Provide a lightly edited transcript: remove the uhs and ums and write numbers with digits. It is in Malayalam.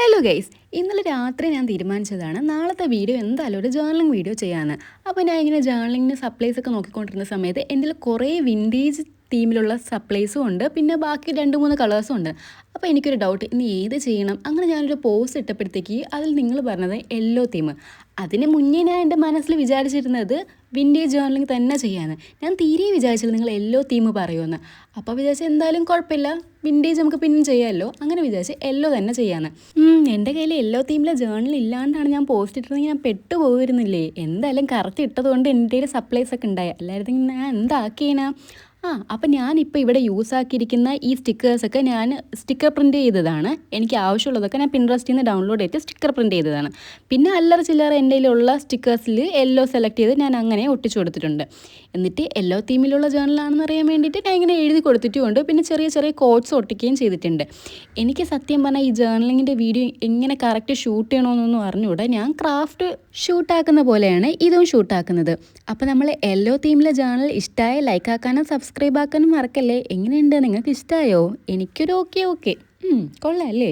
ഹലോ ഗൈസ്, ഇന്നലെ രാത്രി ഞാൻ തീരുമാനിച്ചതാണ് നാളത്തെ വീഡിയോ എന്തായാലും ഒരു ജേർണലിംഗ് വീഡിയോ ചെയ്യാമെന്ന്. അപ്പോൾ ഞാൻ ഇങ്ങനെ ജേർണലിങ്ങിന് സപ്ലൈസ് ഒക്കെ നോക്കിക്കൊണ്ടിരുന്ന സമയത്ത് എൻ്റെ കുറേ വിൻറ്റേജ് തീമിലുള്ള സപ്ലൈസും ഉണ്ട്, പിന്നെ ബാക്കി 2-3 കളേഴ്സും ഉണ്ട്. അപ്പോൾ എനിക്കൊരു ഡൗട്ട്, ഇനി ഏത് ചെയ്യണം? അങ്ങനെ ഞാനൊരു പോസ്റ്റ് ഇട്ടപ്പോഴത്തേക്ക് അതിൽ നിങ്ങൾ പറഞ്ഞത് യെല്ലോ തീം. അതിന് മുന്നേ ഞാൻ എൻ്റെ മനസ്സിൽ വിചാരിച്ചിരുന്നത് വിൻറ്റേജ് ജേർണലിംഗ് തന്നെ ചെയ്യാമെന്ന്. ഞാൻ തീരെ വിചാരിച്ചില്ല നിങ്ങൾ യെല്ലോ തീം പറയുമെന്ന്. അപ്പോൾ വിചാരിച്ച് എന്തായാലും കുഴപ്പമില്ല, വിൻറ്റേജ് നമുക്ക് പിന്നും ചെയ്യാമല്ലോ, അങ്ങനെ വിചാരിച്ച് യെല്ലോ തന്നെ ചെയ്യാമെന്ന്. എൻ്റെ കയ്യിൽ യെല്ലോ തീമിലെ ജേർണൽ ഇല്ലാണ്ടാണ് ഞാൻ പോസ്റ്റ് ഇട്ടിരുന്നെങ്കിൽ ഞാൻ പെട്ടുപോയിരുന്നില്ലേ. എന്തായാലും കറക്റ്റ് ഇട്ടതുകൊണ്ട് എൻ്റെ കയ്യിൽ സപ്ലൈസ് ഒക്കെ ഉണ്ടായി, അല്ലായിരുന്നെങ്കിൽ ഞാൻ എന്താക്കിയേനാ. അപ്പം ഞാനിപ്പോൾ ഇവിടെ യൂസ് ആക്കിയിരിക്കുന്ന ഈ സ്റ്റിക്കേഴ്സൊക്കെ ഞാൻ സ്റ്റിക്കർ പ്രിൻറ്റ് ചെയ്തതാണ്. എനിക്ക് ആവശ്യമുള്ളതൊക്കെ ഞാൻ പിൻട്രസ്റ്റിൽ നിന്ന് ഡൗൺലോഡ് ചെയ്ത് സ്റ്റിക്കർ പ്രിൻറ്റ് ചെയ്തതാണ്. പിന്നെ അല്ലറ ചില്ലറ എൻ്റെ കയ്യിലുള്ള സ്റ്റിക്കേഴ്സിൽ യെല്ലോ സെലക്ട് ചെയ്ത് ഞാൻ അങ്ങനെ ഒട്ടിച്ചു കൊടുത്തിട്ടുണ്ട്. എന്നിട്ട് യെല്ലോ തീമിലുള്ള ജേർണലാണെന്ന് അറിയാൻ വേണ്ടിയിട്ട് ഞാൻ ഇങ്ങനെ എഴുതി കൊടുത്തിട്ടുമുണ്ട്. പിന്നെ ചെറിയ ചെറിയ കോട്ട്സ് ഒട്ടിക്കുകയും ചെയ്തിട്ടുണ്ട്. എനിക്ക് സത്യം പറഞ്ഞാൽ ഈ ജേർണലിങ്ങിൻ്റെ വീഡിയോ എങ്ങനെ കറക്റ്റ് ഷൂട്ട് ചെയ്യണമെന്നൊന്നും അറിഞ്ഞുകൂടാ. ഞാൻ ക്രാഫ്റ്റ് ഷൂട്ടാക്കുന്ന പോലെയാണ് ഇതും ഷൂട്ടാക്കുന്നത്. അപ്പോൾ നമ്മൾ യെല്ലോ തീമിലെ ജേർണൽ ഇഷ്ടമായ ലൈക്ക് ആക്കാനും സബ്സ്ക്രൈബ് ആക്കാനും മറക്കല്ലേ. എങ്ങനെയുണ്ട്, നിങ്ങൾക്ക് ഇഷ്ടമായോ? എനിക്കൊരു ഓക്കെ കൊള്ളാം അല്ലേ?